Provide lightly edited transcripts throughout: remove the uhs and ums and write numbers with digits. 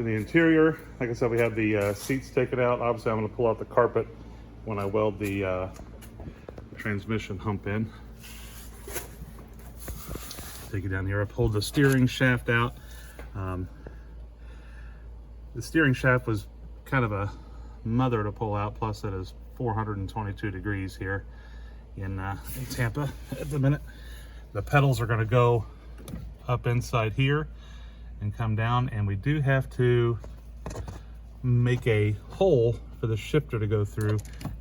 the interior. Like I said, we have the seats taken out. Obviously, I'm going to pull out the carpet when I weld the transmission hump in. Take it down here. I pulled the steering shaft out. The steering shaft was kind of a mother to pull out, plus it is 422 degrees here in Tampa at the minute. The pedals are going to go up inside here and come down, and we do have to make a hole for the shifter to go through,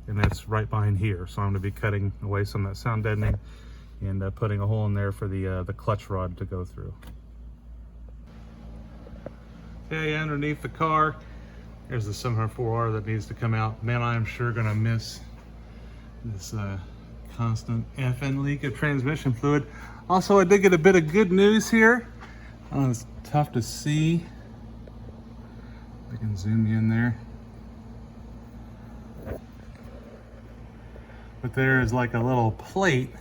and that's right behind here. So I'm going to be cutting away some of that sound deadening and putting a hole in there for the clutch rod to go through. Okay, underneath the car, there's the 704R that needs to come out. Man, I am sure gonna miss this constant effing leak of transmission fluid. Also, I did get a bit of good news here. It's tough to see. I can zoom you in there. But there is like a little plate .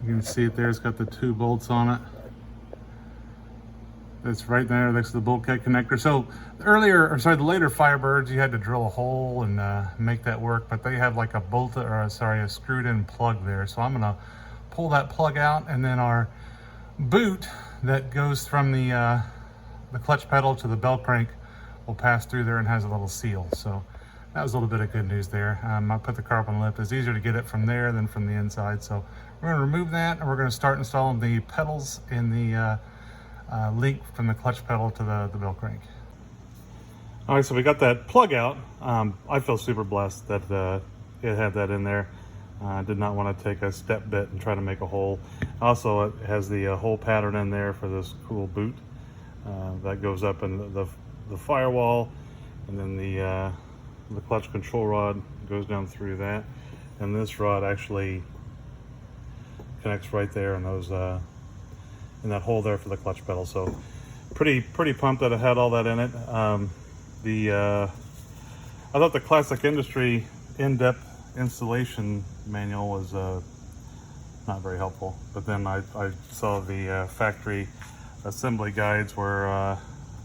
You can see it there, it's got the 2 bolts on it. That's right there next to the bulkhead connector. So the later Firebirds, you had to drill a hole and make that work, but they have like a screwed in plug there. So I'm gonna pull that plug out, and then our boot that goes from the clutch pedal to the bell crank will pass through there and has a little seal. So that was a little bit of good news there. I put the carbon lip. It's easier to get it from there than from the inside. So we're going to remove that, and we're going to start installing the pedals in the link from the clutch pedal to the bell crank. All right, so we got that plug out. I feel super blessed that it had that in there. I did not want to take a step bit and try to make a hole. Also, it has the hole pattern in there for this cool boot that goes up in the firewall, and then the clutch control rod goes down through that, and this rod actually connects right there in those in that hole there for the clutch pedal. So pretty pumped that it had all that in it. I thought the Classic Industry in-depth installation manual was not very helpful, but then I saw the factory assembly guides were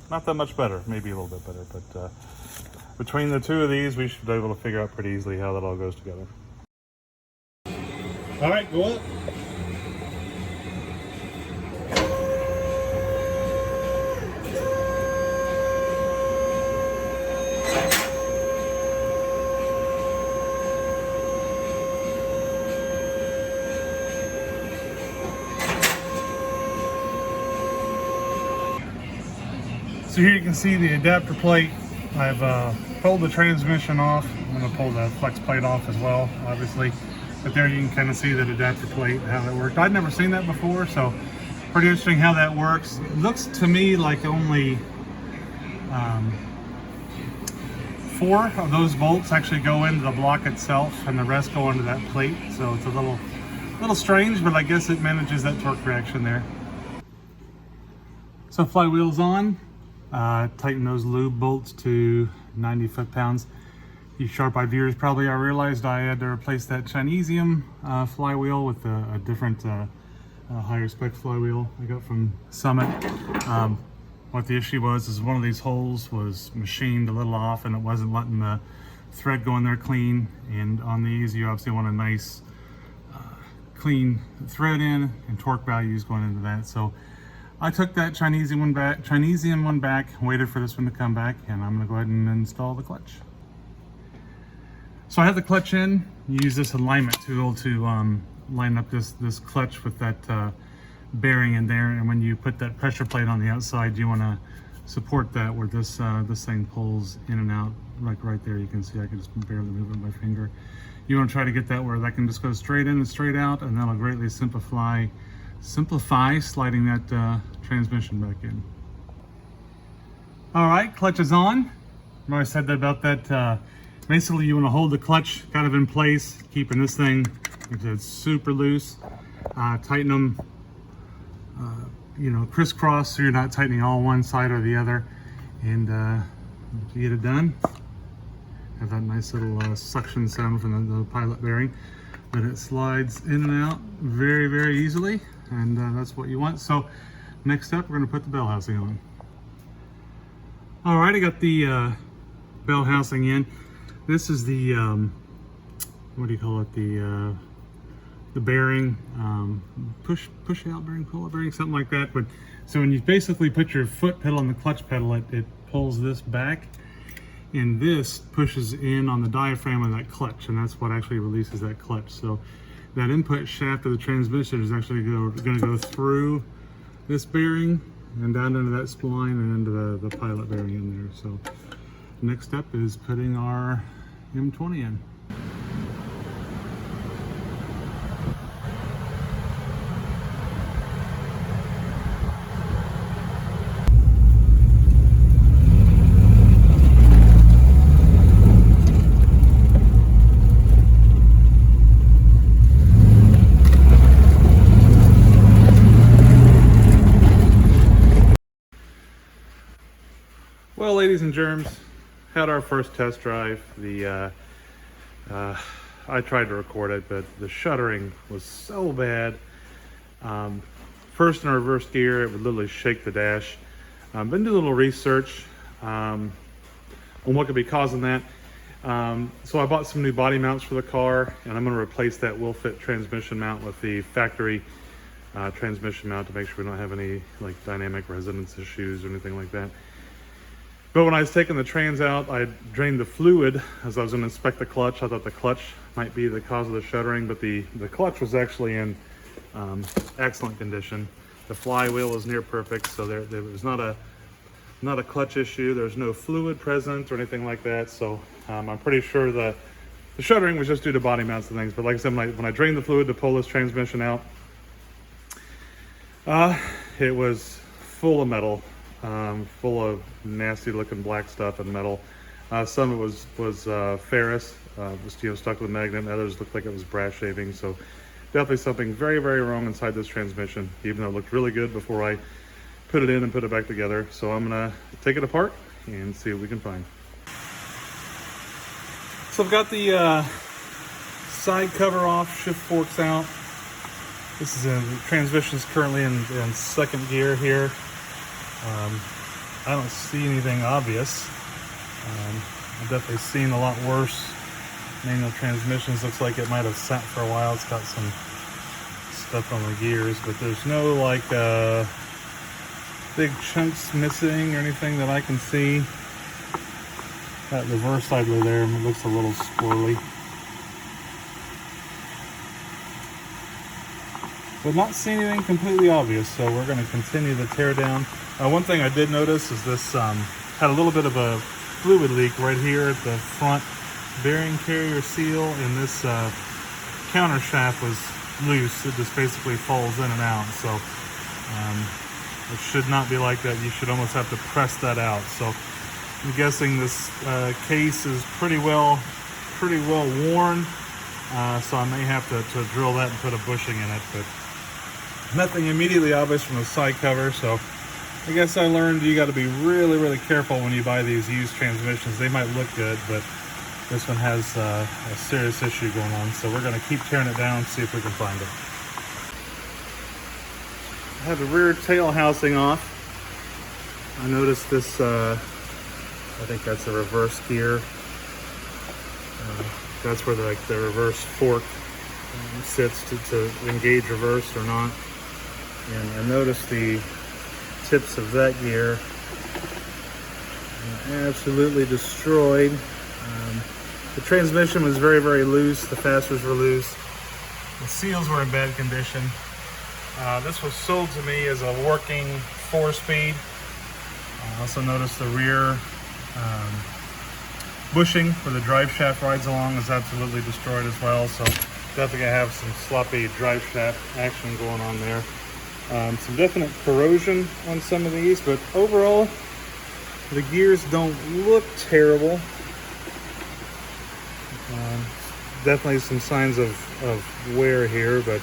not that much better, maybe a little bit better, but between the two of these, we should be able to figure out pretty easily how that all goes together. All right, go up. So here you can see the adapter plate. I've pulled the transmission off. I'm going to pull the flex plate off as well, obviously. But there you can kind of see that adapter plate, how that worked. I'd never seen that before, so pretty interesting how that works. It looks to me like only 4 of those bolts actually go into the block itself, and the rest go into that plate. So it's a little strange, but I guess it manages that torque reaction there. So flywheel's on. Tighten those lube bolts to 90 foot-pounds. You sharp-eyed viewers probably realized I had to replace that Chinesium flywheel with a different higher spec flywheel I got from Summit. What the issue was is one of these holes was machined a little off, and it wasn't letting the thread go in there clean. And on these, you obviously want a nice clean thread in and torque values going into that. So I took that Chinesium one back, waited for this one to come back, and I'm gonna go ahead and install the clutch. So I have the clutch in. You use this alignment tool to line up this clutch with that bearing in there, and when you put that pressure plate on the outside, you wanna support that where this thing pulls in and out, like right there. You can see I can just barely move it with my finger. You wanna try to get that where that can just go straight in and straight out, and that'll greatly simplify sliding that transmission back in. All right, clutch is on. Remember I said that about that. Basically, you want to hold the clutch kind of in place, keeping this thing, like I said, super loose. Tighten them, crisscross, so you're not tightening all one side or the other. And to get it done, have that nice little suction sound from the pilot bearing. but it slides in and out very, very easily, and that's what you want. So next up, we're going to put the bell housing on. All right, I got the bell housing in. This is the what do you call it? The bearing, push out bearing, pull out bearing, something like that. But so when you basically put your foot pedal on the clutch pedal, it pulls this back, and this pushes in on the diaphragm of that clutch, and that's what actually releases that clutch. So that input shaft of the transmission is actually going to go through this bearing and down into that spline and into the pilot bearing in there. So next step is putting our M20 in. Well, ladies and germs, had our first test drive. I tried to record it, but the shuddering was so bad. First in reverse gear, it would literally shake the dash. Been doing a little research on what could be causing that. So I bought some new body mounts for the car, and I'm going to replace that will-fit transmission mount with the factory transmission mount to make sure we don't have any like dynamic resonance issues or anything like that. But when I was taking the trans out, I drained the fluid as I was going to inspect the clutch. I thought the clutch might be the cause of the shuddering, but the clutch was actually in excellent condition. The flywheel was near perfect, so there was not a clutch issue. There's no fluid present or anything like that. So I'm pretty sure the shuddering was just due to body mounts and things. But like I said, when I drained the fluid to pull this transmission out, it was full of metal. Full of nasty looking black stuff and metal. Some of it was ferrous, just stuck with a magnet. Others looked like it was brass shaving. So definitely something very, very wrong inside this transmission, even though it looked really good before I put it in and put it back together. So I'm gonna take it apart and see what we can find. So I've got the side cover off, shift forks out. This is the transmission is currently in second gear here. I don't see anything obvious. I've definitely seen a lot worse manual transmissions. Looks like it might have sat for a while. It's got some stuff on the gears, but there's no like big chunks missing or anything that I can see. That reverse idler there, it looks a little squirrely. But not seeing anything completely obvious, so we're going to continue the tear down. One thing I did notice is this had a little bit of a fluid leak right here at the front bearing carrier seal, and this counter shaft was loose. It just basically falls in and out, so it should not be like that. You should almost have to press that out. So I'm guessing this case is pretty well worn, so I may have to drill that and put a bushing in it, but nothing immediately obvious from the side cover. So I guess I learned you got to be really, really careful when you buy these used transmissions. They might look good, but this one has a serious issue going on. So we're going to keep tearing it down and see if we can find it. I have the rear tail housing off. I noticed this, I think that's a reverse gear. That's where the reverse fork sits to engage reverse or not. And I noticed the tips of that gear absolutely destroyed. The transmission was very, very loose. The fasteners were loose. The seals were in bad condition. This was sold to me as a working 4-speed. I also noticed the rear bushing where the drive shaft rides along is absolutely destroyed as well. So definitely gonna have some sloppy drive shaft action going on there. Some definite corrosion on some of these, but overall the gears don't look terrible. Definitely some signs of wear here, but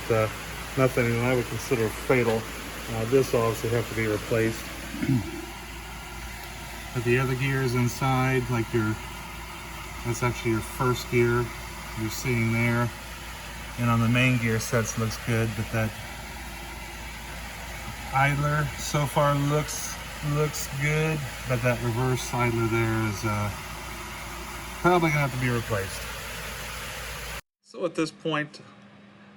nothing that I would consider fatal. This will obviously have to be replaced. But the other gears inside, like that's actually your first gear you're seeing there. And on the main gear sets looks good, but that idler so far looks good, but that reverse idler there is probably gonna have to be replaced. So at this point,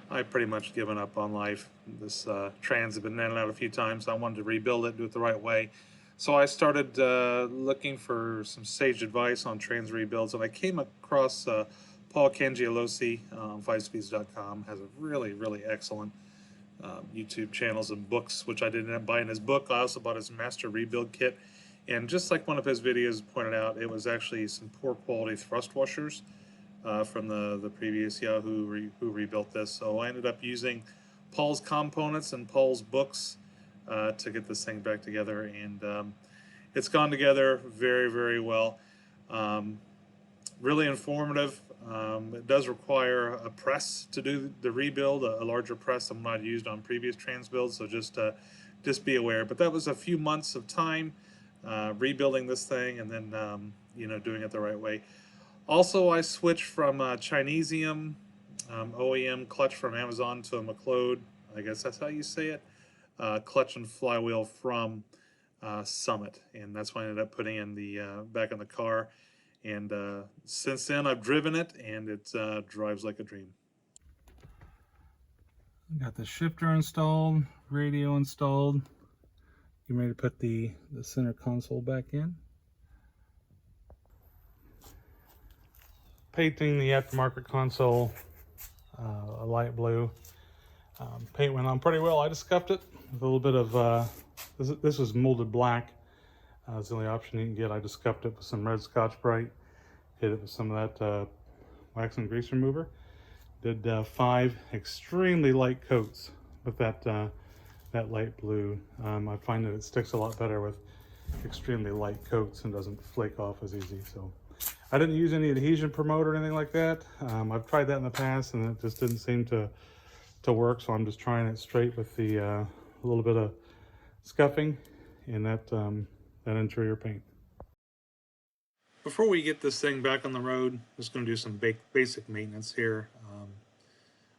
I've pretty much given up on life. This trans has been in and out a few times. I wanted to rebuild it, do it the right way. So I started looking for some sage advice on trans rebuilds, and I came across Paul Cangialosi on 5speeds.com. Has a really, really excellent YouTube channels and books, which I did end up buying his book. I also bought his master rebuild kit, and just like one of his videos pointed out, it was actually some poor quality thrust washers from the previous Yahoo who rebuilt this. So I ended up using Paul's components and Paul's books to get this thing back together, and it's gone together very, very well. Really informative. It does require a press to do the rebuild, a larger press than what I'd used on previous trans builds, so just be aware. But that was a few months of time rebuilding this thing, and then you know, doing it the right way. Also, I switched from Chinesium OEM clutch from Amazon to a McLeod, I guess that's how you say it, clutch and flywheel from Summit, and that's what I ended up putting in the back in the car. And since then I've driven it, and it drives like a dream. Got the shifter installed, radio installed. You ready to put the center console back in. Painting the aftermarket console a light blue. Paint went on pretty well. I just scuffed it with a little bit of this was molded black. It's the only option you can get. I just scuffed it with some red Scotch-Brite, hit it with some of that wax and grease remover. Did 5 extremely light coats with that light blue. I find that it sticks a lot better with extremely light coats and doesn't flake off as easy. So I didn't use any adhesion promoter or anything like that. I've tried that in the past, and it just didn't seem to work. So I'm just trying it straight with the a little bit of scuffing and that interior paint. Before we get this thing back on the road, I'm just going to do some basic maintenance here. I'm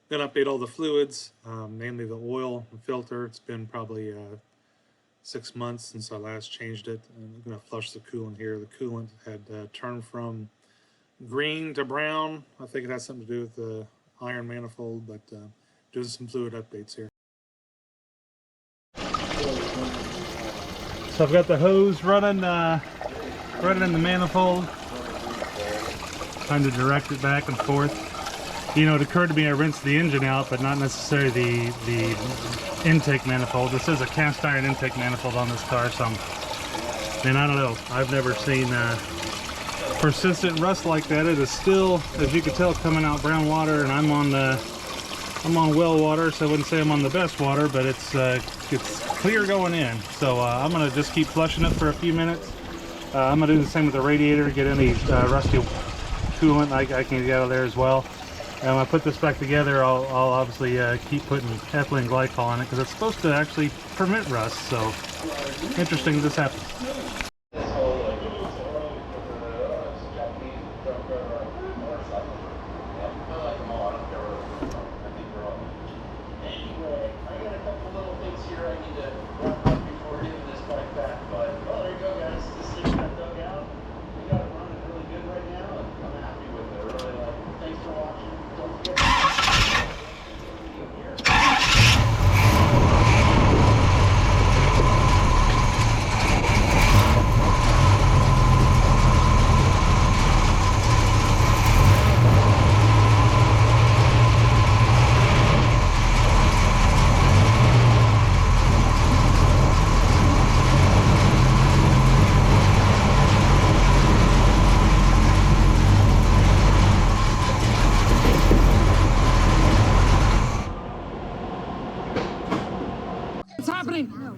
going to update all the fluids, mainly the oil and filter. It's been probably 6 months since I last changed it. I'm going to flush the coolant here. The coolant had turned from green to brown. I think it has something to do with the iron manifold, but doing some fluid updates here. So I've got the hose running in the manifold, trying to direct it back and forth. You know, it occurred to me I rinsed the engine out, but not necessarily the intake manifold. This is a cast iron intake manifold on this car, so and I don't know, I've never seen persistent rust like that. It is still, as you can tell, coming out brown water, and I'm on well water, so I wouldn't say I'm on the best water, but it's clear going in. So I'm gonna just keep flushing it for a few minutes. I'm gonna do the same with the radiator, get any rusty coolant I can get out of there as well. And when I put this back together, I'll obviously keep putting ethylene glycol on it, because it's supposed to actually prevent rust. So interesting this happens.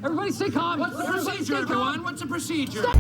Everybody stay calm. What's the procedure, everyone? What's the procedure? Stop.